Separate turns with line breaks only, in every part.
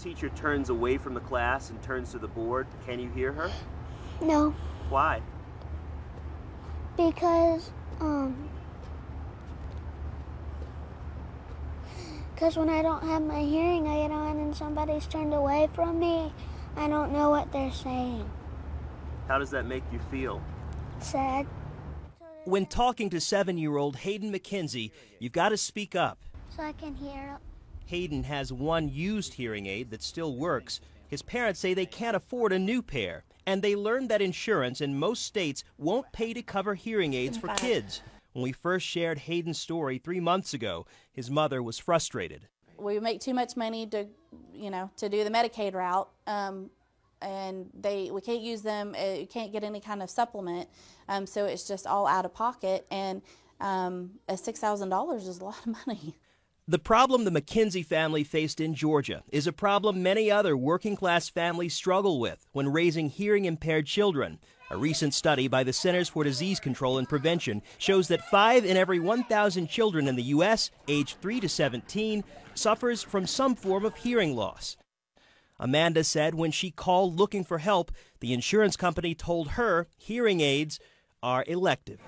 teacher turns away from the class and turns to the board, can you hear her?
No.
Why?
Because when I don't have my hearing aid on and somebody's turned away from me, I don't know what they're saying.
How does that make you feel?
Sad.
When talking to 7-year-old Hayden McKenzie, you've got to speak up.
So I can hear.
Hayden has one used hearing aid that still works. His parents say they can't afford a new pair, and they learned that insurance in most states won't pay to cover hearing aids for kids. When we first shared Hayden's story 3 months ago, his mother was frustrated.
We make too much money to, to do the Medicaid route, and we can't use them. You can't get any kind of supplement, so it's just all out of pocket. And $6,000 is a lot of money.
The problem the McKenzie family faced in Georgia is a problem many other working-class families struggle with when raising hearing-impaired children. A recent study by the Centers for Disease Control and Prevention shows that 5 in every 1,000 children in the U.S. aged 3 to 17 suffers from some form of hearing loss. Amanda said when she called looking for help, the insurance company told her hearing aids are elective.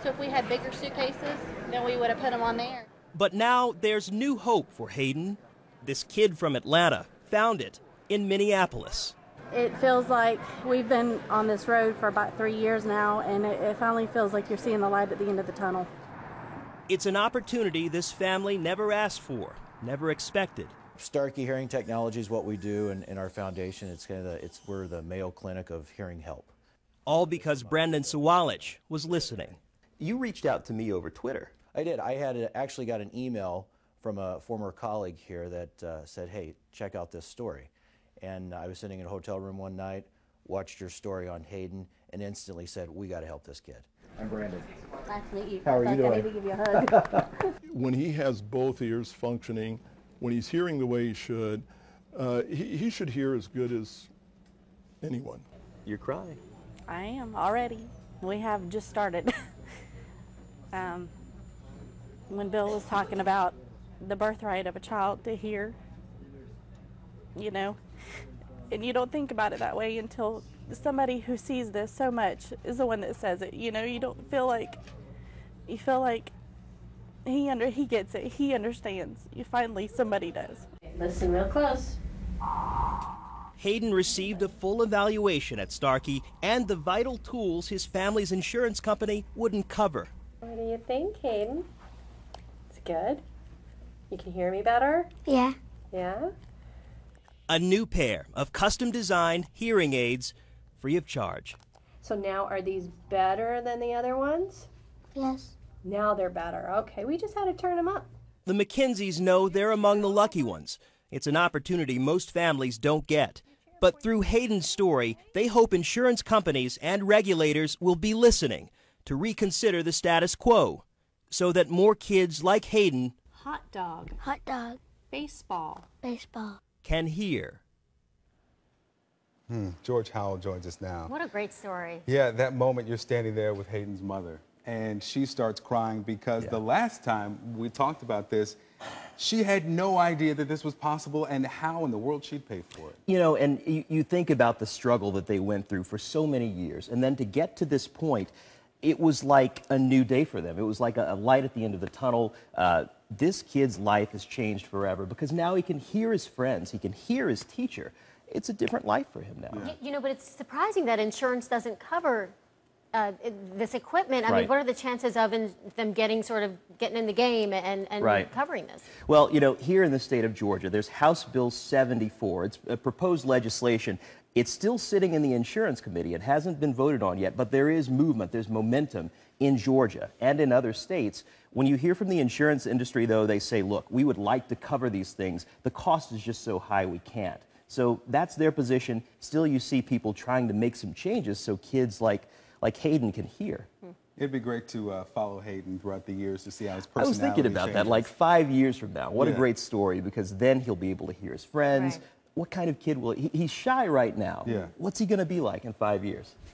So if we had bigger suitcases, then we would have put them on there.
But now there's new hope for Hayden. This kid from Atlanta found it in Minneapolis.
It feels like we've been on this road for about 3 years now, and it finally feels like you're seeing the light at the end of the tunnel.
It's an opportunity this family never asked for, never expected.
Starkey Hearing Technology is what we do in our foundation. We're the Mayo Clinic of Hearing Help.
All because Brendan Sawalich was listening.
You reached out to me over Twitter.
I did. I had actually got an email from a former colleague here that said, hey, check out this story. And I was sitting in a hotel room one night, watched your story on Hayden, and instantly said, we got to help this kid. I'm Brandon.
Nice to meet you.
How are you doing?
I need to give you a hug.
When he has both ears functioning, when he's hearing the way he should hear as good as anyone.
You're crying.
I am already. We have just started. When Bill was talking about the birthright of a child to hear, and you don't think about it that way until somebody who sees this so much is the one that says it. You don't feel like, you feel like he gets it, he understands. Finally somebody does.
Listen real close.
Hayden received a full evaluation at Starkey and the vital tools his family's insurance company wouldn't cover.
What do you think, Hayden? It's good? You can hear me better?
Yeah.
Yeah?
A new pair of custom-designed hearing aids free of charge.
So now are these better than the other ones?
Yes.
Now they're better. Okay, we just had to turn them up.
The McKenzies know they're among the lucky ones. It's an opportunity most families don't get. But through Hayden's story, they hope insurance companies and regulators will be listening to reconsider the status quo so that more kids like Hayden
Hot dog.
Hot dog.
Baseball.
Baseball.
can hear.
George Howell joins us now.
What a great story.
Yeah, that moment you're standing there with Hayden's mother, and she starts crying because the last time we talked about this, she had no idea that this was possible and how in the world she'd pay for it.
You know, and you think about the struggle that they went through for so many years, and then to get to this point, it was like a new day for them. It was like a light at the end of the tunnel. This kid's life has changed forever because now he can hear his friends, he can hear his teacher. It's a different life for him now.
Yeah. You know, but it's surprising that insurance doesn't cover this equipment. I mean, what are the chances of them getting in the game and covering this?
Well, you know, here in the state of Georgia, there's House Bill 74. It's a proposed legislation. It's still sitting in the insurance committee. It hasn't been voted on yet, but there is movement, there's momentum in Georgia and in other states. When you hear from the insurance industry, though, they say, look, we would like to cover these things. The cost is just so high we can't. So that's their position. Still, you see people trying to make some changes so kids like Hayden can hear.
It'd be great to follow Hayden throughout the years to see how his personality
I was thinking about
changes.
that, like 5 years from now. What a great story, because then he'll be able to hear his friends. What kind of kid will he? He's shy right now. What's he going to be like in 5 years?